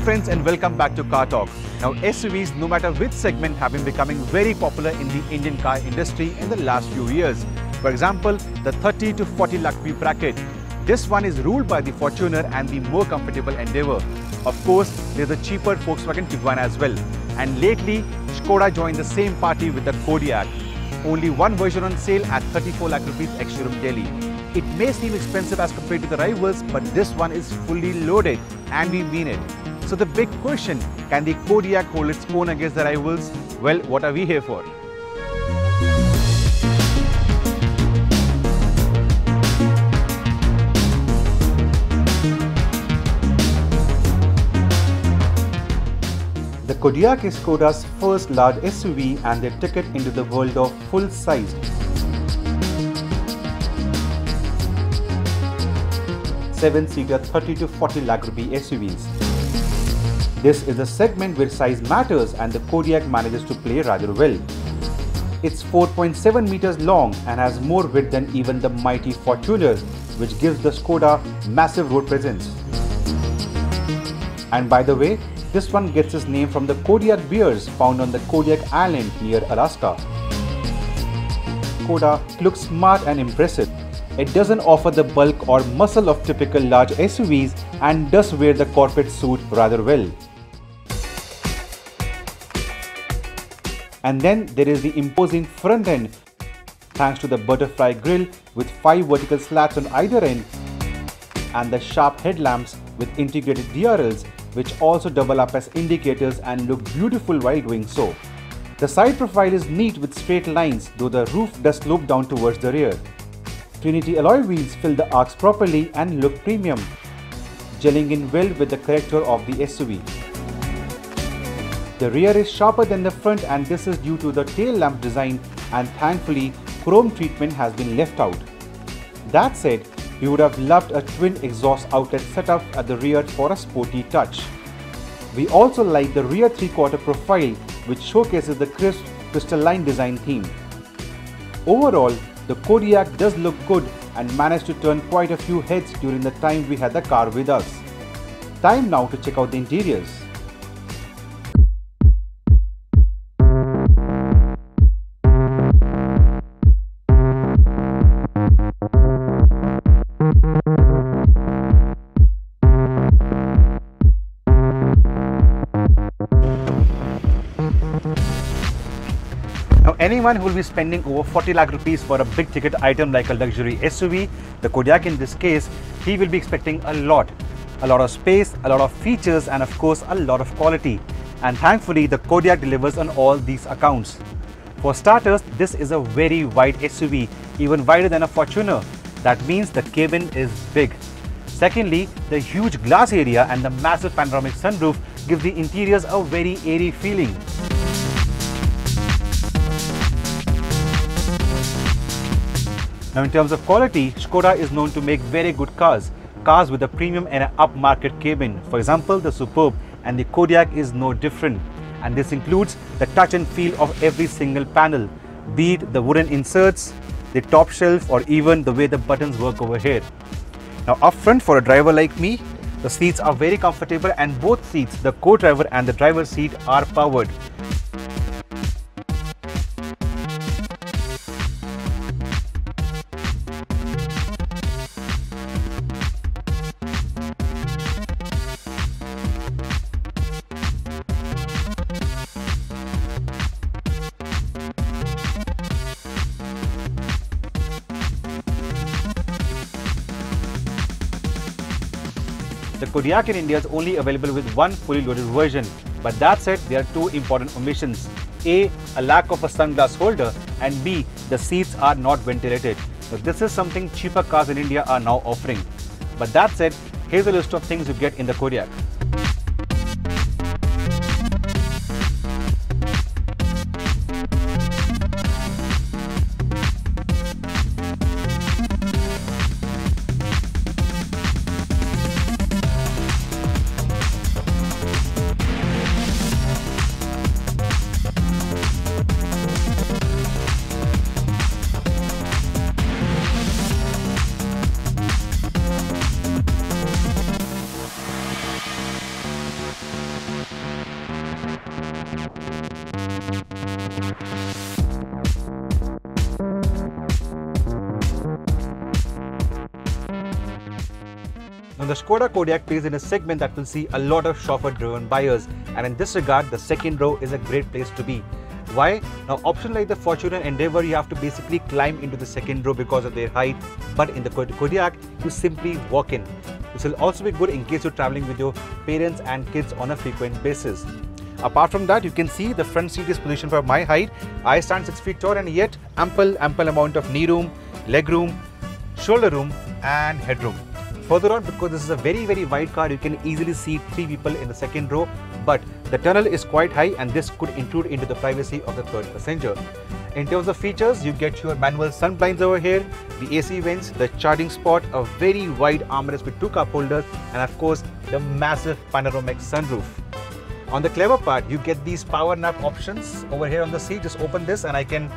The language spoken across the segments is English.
friends, and welcome back to Cartoq. Now SUVs, no matter which segment, have been becoming very popular in the Indian car industry in the last few years. For example, the 30 to 40 lakh rupee bracket. This one is ruled by the Fortuner and the more comfortable Endeavour. Of course, there's a cheaper Volkswagen Tiguan as well. And lately, Skoda joined the same party with the Kodiaq. Only one version on sale at 34 lakh rupees ex-showroom Delhi. It may seem expensive as compared to the rivals, but this one is fully loaded, and we mean it. So the big question, can the Kodiaq hold its own against the rivals? Well, what are we here for? The Kodiaq is Skoda's first large SUV and their ticket into the world of full-sized 7-seater 30 to 40 lakh rupee SUVs. This is a segment where size matters, and the Kodiaq manages to play rather well. It's 4.7 meters long and has more width than even the mighty Fortuner, which gives the Skoda massive road presence. And by the way, this one gets its name from the Kodiaq bears found on the Kodiaq Island near Alaska. Skoda looks smart and impressive. It doesn't offer the bulk or muscle of typical large SUVs and does wear the corporate suit rather well. And then there is the imposing front end, thanks to the butterfly grille with 5 vertical slats on either end and the sharp headlamps with integrated DRLs, which also double up as indicators and look beautiful while doing so. The side profile is neat with straight lines, though the roof does slope down towards the rear. Trinity alloy wheels fill the arcs properly and look premium, gelling in well with the character of the SUV. The rear is sharper than the front, and this is due to the tail lamp design, and thankfully chrome treatment has been left out. That said, we would have loved a twin exhaust outlet setup at the rear for a sporty touch. We also like the rear 3/4 profile, which showcases the crisp crystalline design theme. Overall, the Kodiaq does look good and managed to turn quite a few heads during the time we had the car with us. Time now to check out the interiors. Now, anyone who will be spending over 40 lakh rupees for a big ticket item like a luxury SUV, the Kodiaq in this case, he will be expecting a lot of space, a lot of features, and of course a lot of quality. And thankfully the Kodiaq delivers on all these accounts. For starters, this is a very wide SUV, even wider than a Fortuner. That means the cabin is big. Secondly, the huge glass area and the massive panoramic sunroof give the interiors a very airy feeling. Now, in terms of quality, Skoda is known to make very good cars with a premium and an upmarket cabin. For example, the Superb, and the Kodiaq is no different. And this includes the touch and feel of every single panel, be it the wooden inserts, the top shelf, or even the way the buttons work over here. Now, up front for a driver like me, the seats are very comfortable, and both seats, the co-driver and the driver's seat, are powered. The Kodiaq in India is only available with one fully loaded version, but that said, there are two important omissions. A lack of a sunglass holder, and B, the seats are not ventilated. So this is something cheaper cars in India are now offering. But that said, here's a list of things you get in the Kodiaq. Now the Skoda Kodiaq plays in a segment that will see a lot of chauffeur-driven buyers, and in this regard, the second row is a great place to be. Why? Now option like the Fortuner and Endeavour, you have to basically climb into the second row because of their height, but in the Kodiaq, you simply walk in. This will also be good in case you're traveling with your parents and kids on a frequent basis. Apart from that, you can see the front seat is positioned for my height. I stand 6 feet tall and yet ample amount of knee room, leg room, shoulder room and headroom. Further on, because this is a very wide car, you can easily see 3 people in the second row, but the tunnel is quite high and this could intrude into the privacy of the third passenger. In terms of features, you get your manual sun blinds over here, the AC vents, the charging spot, a very wide armrest with 2 cup holders, and of course the massive panoramic sunroof. On the clever part, you get these power nap options over here on the seat. Just open this and I can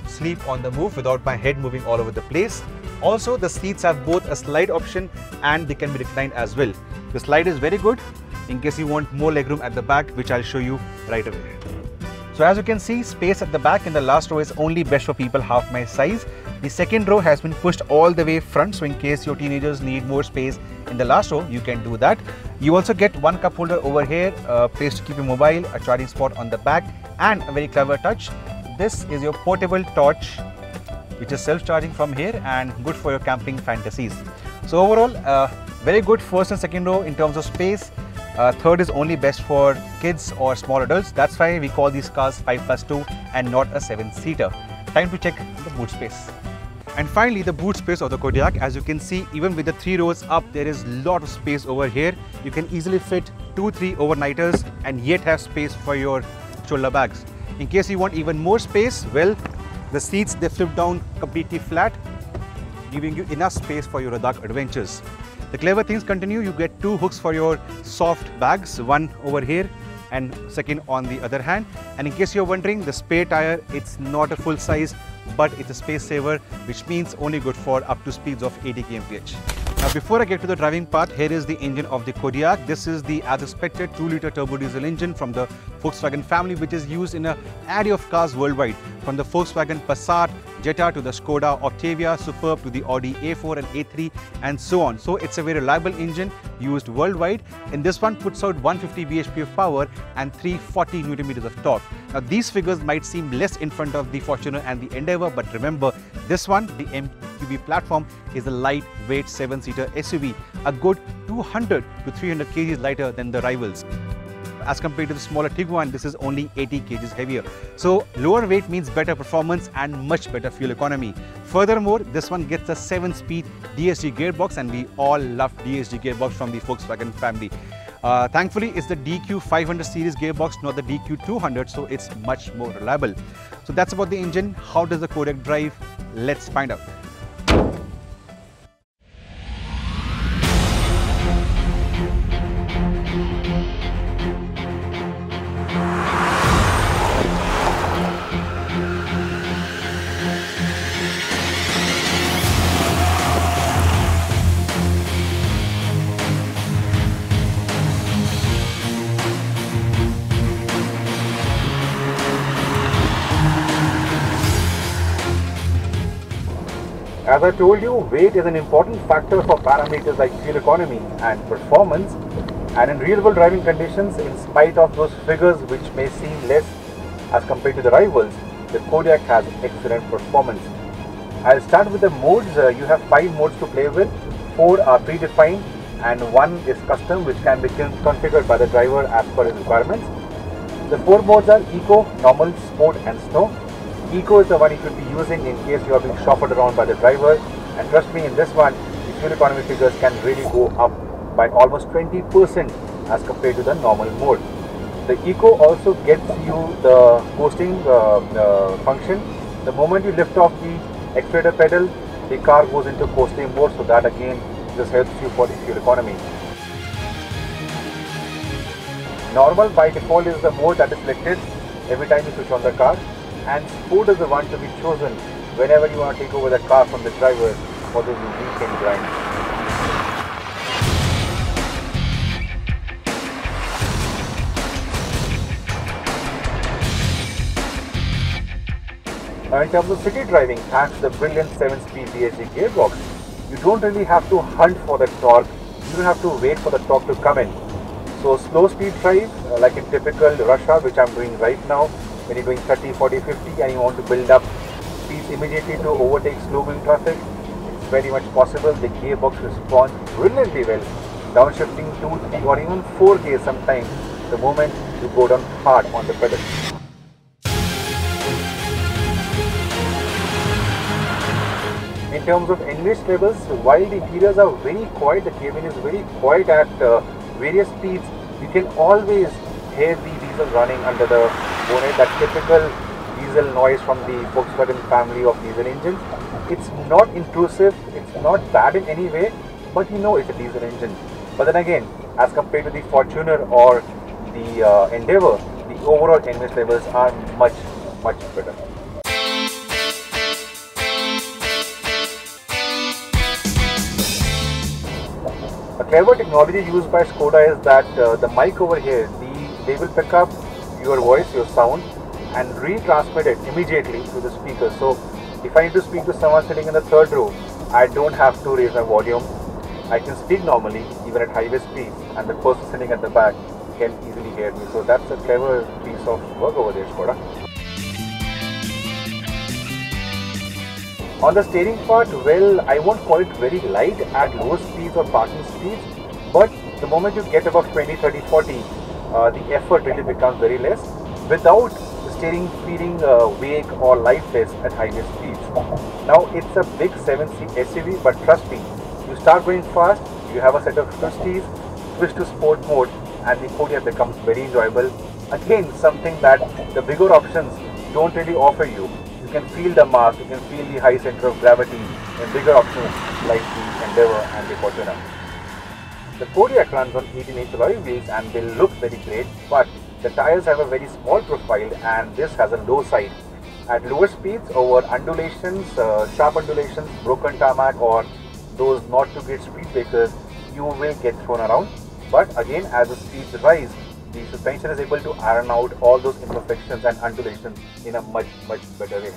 sleep on the move without my head moving all over the place. Also, the seats have both a slide option and they can be reclined as well. The slide is very good in case you want more legroom at the back, which I'll show you right away. So as you can see, space at the back in the last row is only best for people half my size. The second row has been pushed all the way front, so in case your teenagers need more space in the last row, you can do that. You also get 1 cup holder over here, a place to keep your mobile, a charging spot on the back, and a very clever touch. This is your portable torch, which is self-charging from here and good for your camping fantasies. So overall, very good first and second row in terms of space. Third is only best for kids or small adults. That's why we call these cars 5+2 and not a 7-seater. Time to check the boot space. And finally, the boot space of the Kodiaq. As you can see, even with the 3 rows up, there is a lot of space over here. You can easily fit 2-3 overnighters and yet have space for your shoulder bags. In case you want even more space, well, the seats, they flip down completely flat, giving you enough space for your Ladakh adventures. The clever things continue. You get 2 hooks for your soft bags, one over here and second on the other hand. And in case you're wondering, the spare tire, it's not a full size, but it's a space saver, which means only good for up to speeds of 80 kmph. Now before I get to the driving part, here is the engine of the Kodiaq. This is the as expected 2-litre turbo diesel engine from the Volkswagen family, which is used in an array of cars worldwide, from the Volkswagen Passat, Jetta to the Skoda Octavia Superb to the Audi A4 and A3 and so on. So it's a very reliable engine used worldwide, and this one puts out 150 bhp of power and 340 Nm of torque. Now these figures might seem less in front of the Fortuner and the Endeavour, but remember, this one, the MQB platform, is a lightweight 7-seater SUV, a good 200 to 300 kgs lighter than the rivals. As compared to the smaller Tiguan, this is only 80 kgs heavier. So lower weight means better performance and much better fuel economy. Furthermore, this one gets a 7-speed DSG gearbox, and we all love DSG gearbox from the Volkswagen family. Thankfully, it's the DQ 500 series gearbox, not the DQ 200, so it's much more reliable. So that's about the engine. How does the Kodiaq drive? Let's find out. As I told you, weight is an important factor for parameters like fuel economy and performance, and in real world driving conditions, in spite of those figures which may seem less as compared to the rivals, the Kodiaq has excellent performance. I'll start with the modes. You have 5 modes to play with. 4 are predefined and 1 is custom, which can be configured by the driver as per his requirements. The 4 modes are Eco, Normal, Sport and Snow. Eco is the one you should be using in case you are being chauffeured around by the driver, and trust me, in this one the fuel economy figures can really go up by almost 20% as compared to the normal mode. The Eco also gets you the coasting function. The moment you lift off the accelerator pedal, the car goes into coasting mode, so that again this helps you for the fuel economy. Normal by default is the mode that is selected every time you switch on the car, and Sport is the one to be chosen whenever you want to take over the car from the driver for those weekend drives. In terms of city driving, thanks to the brilliant 7-speed DSG gearbox, you don't really have to hunt for the torque. You don't have to wait for the torque to come in. So slow speed drive, like in typical rush hour, which I'm doing right now, when you're doing 30, 40, 50 and you want to build up speeds immediately to overtake slow moving traffic, it's very much possible. The gearbox responds brilliantly well. Downshifting 2, 3 or even 4 gears sometimes the moment you go down hard on the pedal. In terms of engine levels, while the interiors are very quiet, the cabin is very quiet at various speeds, you can always hear the diesel running under the bonnet, that typical diesel noise from the Volkswagen family of diesel engines. It's not intrusive, it's not bad in any way, but you know it's a diesel engine. But then again, as compared to the Fortuner or the Endeavour, the overall engine levels are much better. A clever technology used by Skoda is that the mic over here, they will pick up your voice, your sound, and retransmit it immediately to the speaker. So if I need to speak to someone sitting in the third row, I don't have to raise my volume. I can speak normally even at highway speeds, and the person sitting at the back can easily hear me. So that's a clever piece of work over there, Skoda. On the steering part, well, I won't call it very light at lower speeds or parking speeds, but the moment you get above 20, 30, 40, the effort really becomes very less without the steering feeling vague or lifeless at highway speeds. Now, it's a big 7-seat SUV, but trust me, you start going fast, you have a set of twisties, switch to sport mode, and the Kodiaq becomes very enjoyable. Again, something that the bigger options don't really offer you. You can feel the mass, you can feel the high center of gravity in bigger options like the Endeavour and the Fortuner. The Kodiaq runs on 18-inch alloy wheels and they look very great, but the tires have a very small profile and this has a low side. At lower speeds, over undulations, sharp undulations, broken tarmac or those not too great speed breakers, you will get thrown around. But again, as the speeds rise, the suspension is able to iron out all those imperfections and undulations in a much better way.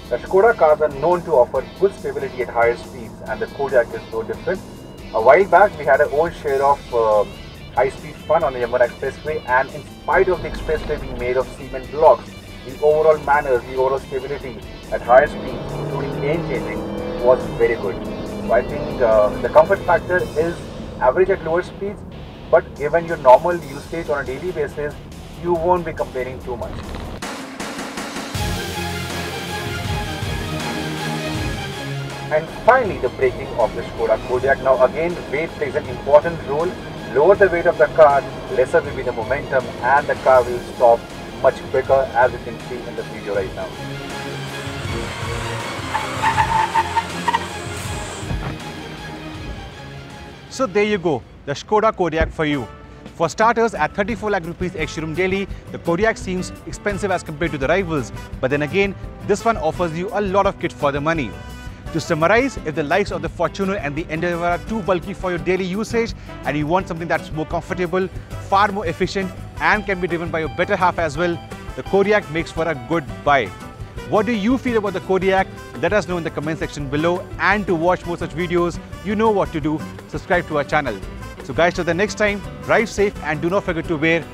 The Skoda cars are known to offer good stability at higher speeds, and the Kodiaq is no different. A while back, we had our own share of high-speed fun on the Yamuna Expressway, and in spite of the expressway being made of cement blocks, the overall manners, the overall stability at higher speeds, including lane changing, was very good. So I think the comfort factor is average at lower speeds, but given your normal usage on a daily basis, you won't be complaining too much. And finally, the braking of the Skoda Kodiaq. Now again, weight plays an important role. Lower the weight of the car, lesser will be the momentum, and the car will stop much quicker, as you can see in the video right now. So there you go, the Skoda Kodiaq for you. For starters, at 34 lakh rupees ex-showroom Delhi, the Kodiaq seems expensive as compared to the rivals. But then again, this one offers you a lot of kit for the money. To summarize, if the likes of the Fortuner and the Endeavour are too bulky for your daily usage and you want something that's more comfortable, far more efficient and can be driven by your better half as well, the Kodiaq makes for a good buy. What do you feel about the Kodiaq? Let us know in the comment section below, and to watch more such videos, you know what to do. Subscribe to our channel. So guys, till the next time, drive safe and do not forget to wear